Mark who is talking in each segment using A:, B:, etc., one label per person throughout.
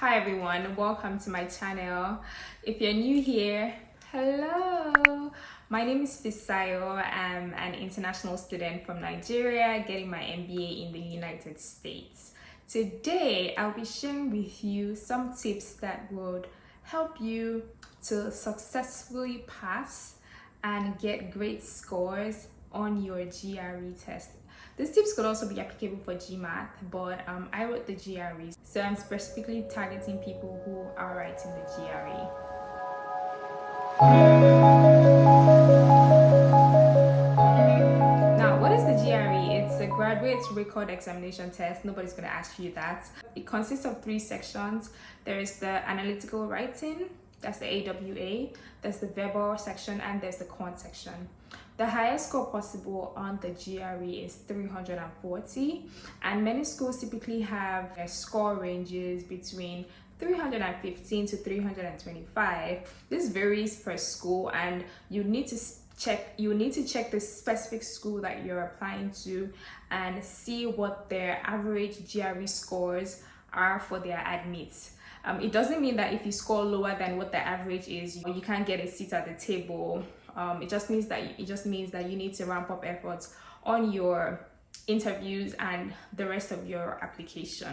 A: Hi everyone, welcome to my channel. If you're new here, hello. My name is Fisayo. I'm an international student from Nigeria getting my MBA in the United States. Today, I'll be sharing with you some tips that would help you to successfully pass and get great scores on your GRE test. These tips could also be applicable for GMAT, but I wrote the GRE, so I'm specifically targeting people who are writing the GRE. Now, what is the GRE? It's a graduate record examination test. Nobody's going to ask you that. It consists of 3 sections. There is the analytical writing, that's the AWA, there's the verbal section, and there's the quant section. The highest score possible on the GRE is 340, and many schools typically have score ranges between 315 to 325. This varies per school, and you need to check the specific school that you're applying to and see what their average GRE scores are for their admits. It doesn't mean that if you score lower than what the average is, you can't get a seat at the table. It just means that you need to ramp up efforts on your interviews and the rest of your application.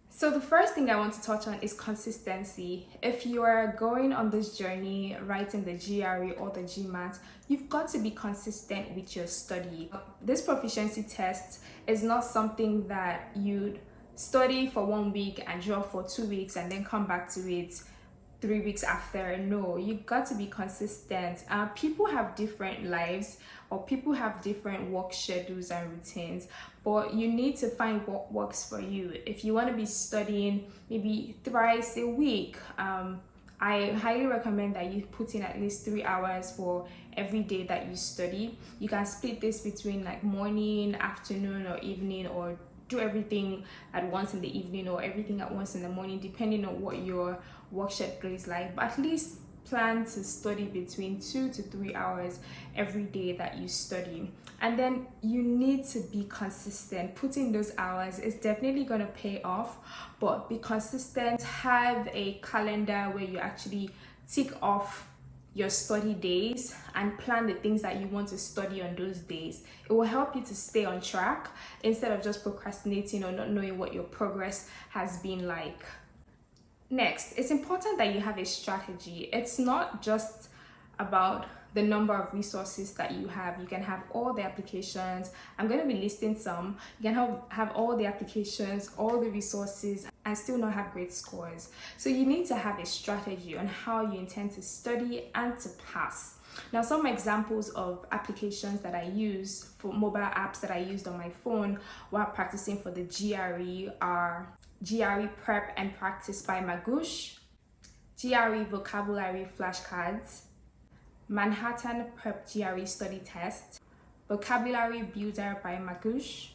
A: So the first thing I want to touch on is consistency. If you are going on this journey writing the GRE or the GMAT, you've got to be consistent with your study. This proficiency test is not something that you'd study for 1 week and drop for 2 weeks and then come back to it 3 weeks after. No, you got to be consistent. People have different lives, or people have different work schedules and routines, but you need to find what works for you. If you want to be studying maybe thrice a week, I highly recommend that you put in at least 3 hours for every day that you study. You can split this between like morning, afternoon, or evening, or do everything at once in the evening or everything at once in the morning, depending on what your work schedule is like. But at least plan to study between 2 to 3 hours every day that you study. And then you need to be consistent. Putting those hours is definitely going to pay off, but be consistent. Have a calendar where you actually tick off your study days and plan the things that you want to study on those days. It will help you to stay on track instead of just procrastinating or not knowing what your progress has been like. Next, it's important that you have a strategy. It's not just about the number of resources that you have. You can have all the applications. I'm going to be listing some. You can have all the applications, all the resources, and still not have great scores. So you need to have a strategy on how you intend to study and to pass. Now, some examples of applications that I use for mobile apps that I used on my phone while practicing for the GRE are GRE Prep and Practice by Magoosh, GRE Vocabulary Flashcards, Manhattan Prep GRE Study Test, Vocabulary Builder by Magoosh,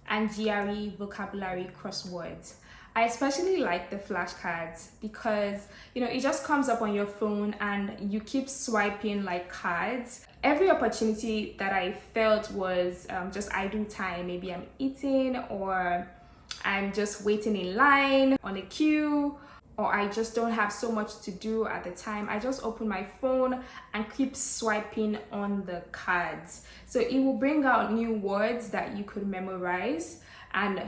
A: and GRE Vocabulary Crosswords. I especially like the flashcards because, it just comes up on your phone and you keep swiping like cards. Every opportunity that I felt was just idle time. Maybe I'm eating, or I'm just waiting in line on a queue, or I just don't have so much to do at the time. I just open my phone and keep swiping on the cards. So it will bring out new words that you could memorize and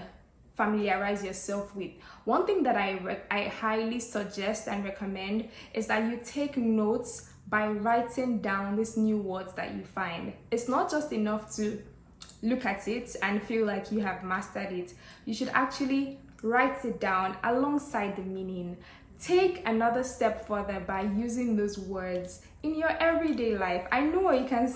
A: familiarize yourself with. One thing that I highly suggest and recommend is that you take notes by writing down these new words that you find. It's not just enough to look at it and feel like you have mastered it. You should actually write it down alongside the meaning. Take another step further by using those words in your everyday life. I know it can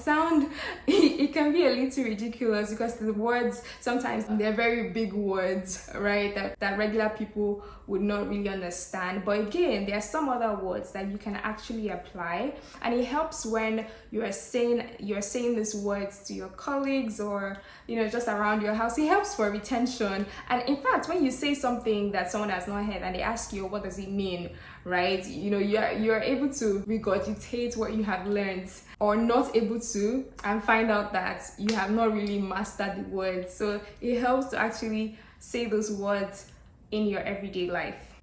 A: be a little ridiculous because the words, sometimes they're very big words, right? That regular people would not really understand. But again, there are some other words that you can actually apply, and it helps when you're saying these words to your colleagues or just around your house. It helps for retention. And in fact, when you say something that someone has not heard and they ask you, what does it mean, right? You're able to regurgitate what you have learned, or not able to, and find out that you have not really mastered the words. So it helps to actually say those words in your everyday life.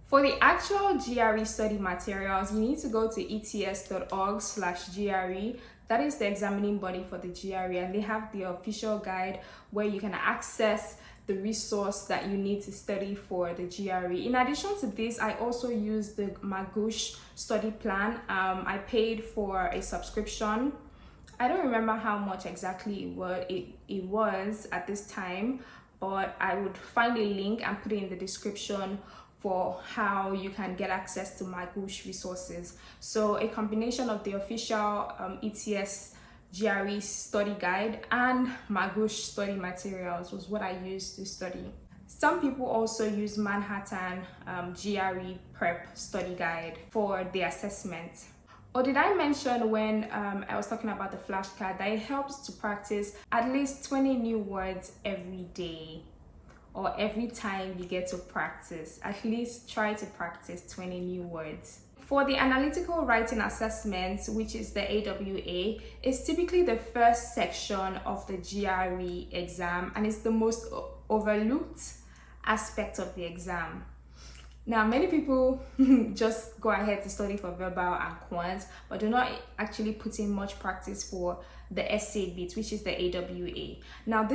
A: For the actual GRE study materials, you need to go to ets.org/GRE. That is the examining body for the GRE, and they have the official guide where you can access the resource that you need to study for the GRE. In addition to this, I also use the Magoosh study plan. I paid for a subscription. I don't remember how much exactly it was at this time, but I would find a link and put it in the description for how you can get access to Magoosh resources. So a combination of the official ETS GRE study guide and Magoosh study materials was what I used to study. Some people also use Manhattan GRE prep study guide for the assessment. Or did I mention when I was talking about the flashcard that it helps to practice at least 20 new words every day, or every time you get to practice? At least try to practice 20 new words. For the analytical writing assessment, which is the AWA, it's typically the first section of the GRE exam, and it's the most overlooked aspect of the exam. Now, many people just go ahead to study for verbal and quant, but do not actually put in much practice for the essay bit, which is the AWA. Now,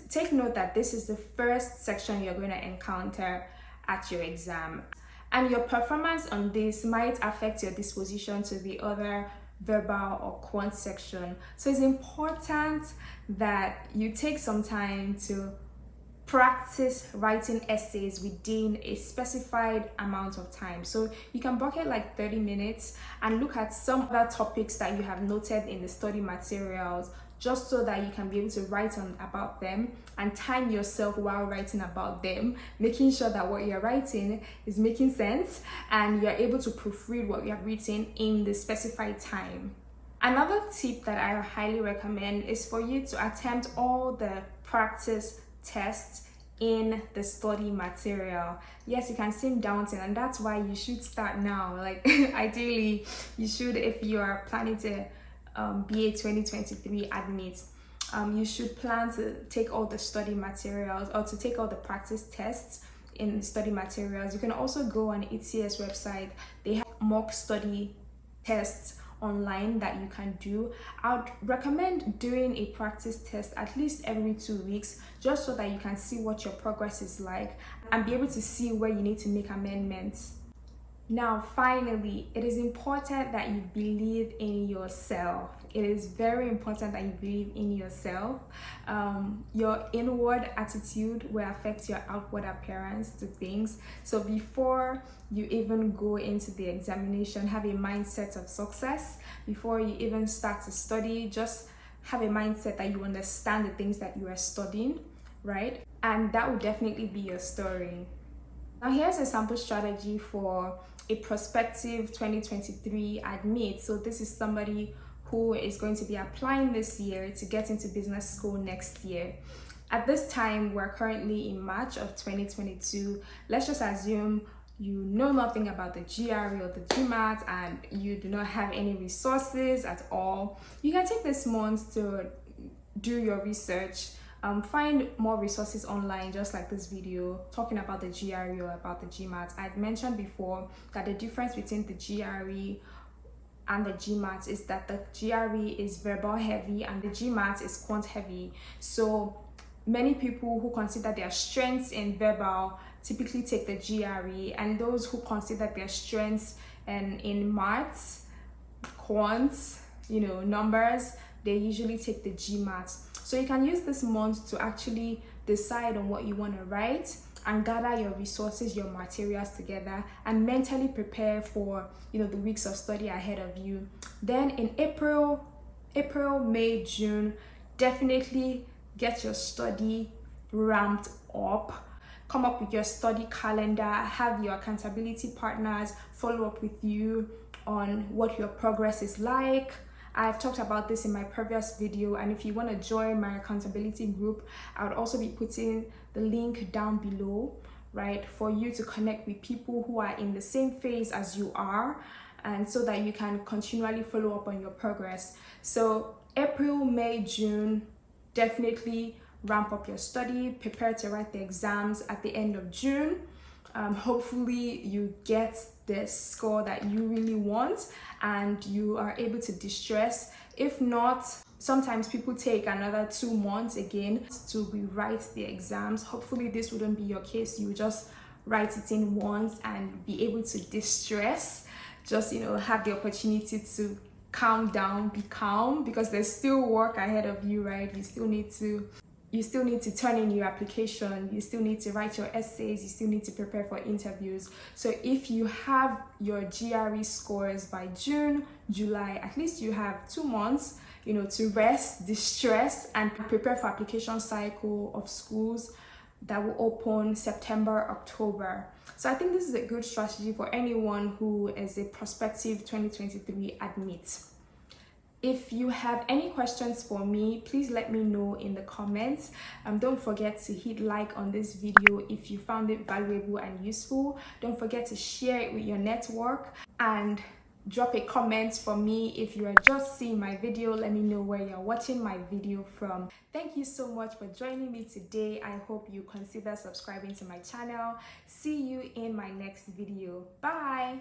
A: take note that this is the first section you're going to encounter at your exam, and your performance on this might affect your disposition to the other verbal or quant section. So it's important that you take some time to practice writing essays within a specified amount of time. So you can bucket like 30 minutes and look at some other topics that you have noted in the study materials, just so that you can be able to write about them and time yourself while writing about them, making sure that what you're writing is making sense and you're able to proofread what you have written in the specified time. Another tip that I highly recommend is for you to attempt all the practice tests in the study material. Yes, it can seem daunting, and that's why you should start now. Like ideally, you should, if you are planning to BA 2023 admit, you should plan to take all the study materials or to take all the practice tests in study materials. You can also go on ETS website. They have mock study tests online that you can do. I'd recommend doing a practice test at least every 2 weeks, just so that you can see what your progress is like and be able to see where you need to make amendments. Now, finally, it is important that you believe in yourself. It is very important that you believe in yourself. Your inward attitude will affect your outward appearance to things. So before you even go into the examination, have a mindset of success. Before you even start to study, just have a mindset that you understand the things that you are studying, right? And that will definitely be your story. Now, here's a sample strategy for a prospective 2023 admit. So this is somebody who is going to be applying this year to get into business school next year. At this time, we're currently in March of 2022. Let's just assume you know nothing about the GRE or the GMAT and you do not have any resources at all. You can take this month to do your research. Find more resources online, just like this video talking about the GRE or about the GMAT. I'd mentioned before that the difference between the GRE and the GMAT is that the GRE is verbal heavy and the GMAT is quant heavy. So many people who consider their strengths in verbal typically take the GRE, and those who consider their strengths in maths, quants, numbers, they usually take the GMAT. So you can use this month to actually decide on what you want to write and gather your resources, your materials together, and mentally prepare for the weeks of study ahead of you. Then in April, May, June, definitely get your study ramped up. Come up with your study calendar, have your accountability partners follow up with you on what your progress is like. I've talked about this in my previous video, and if you want to join my accountability group, I would also be putting the link down below, right, for you to connect with people who are in the same phase as you are, and so that you can continually follow up on your progress. So April, May, June, definitely ramp up your study, prepare to write the exams at the end of June. Hopefully you get the score that you really want and you are able to distress. If not, sometimes people take another 2 months again to rewrite the exams. Hopefully this wouldn't be your case. You just write it in once and be able to distress. Just, have the opportunity to calm down, be calm, because there's still work ahead of you, right? You still need to turn in your application, you still need to write your essays, you still need to prepare for interviews. So if you have your GRE scores by June, July, at least you have 2 months, to rest, distress, and prepare for application cycle of schools that will open September, October. So I think this is a good strategy for anyone who is a prospective 2023 admit. If you have any questions for me, please let me know in the comments. Don't forget to hit like on this video if you found it valuable and useful. Don't forget to share it with your network and drop a comment for me. If you are just seeing my video, let me know where you're watching my video from. Thank you so much for joining me today. I hope you consider subscribing to my channel. See you in my next video. Bye.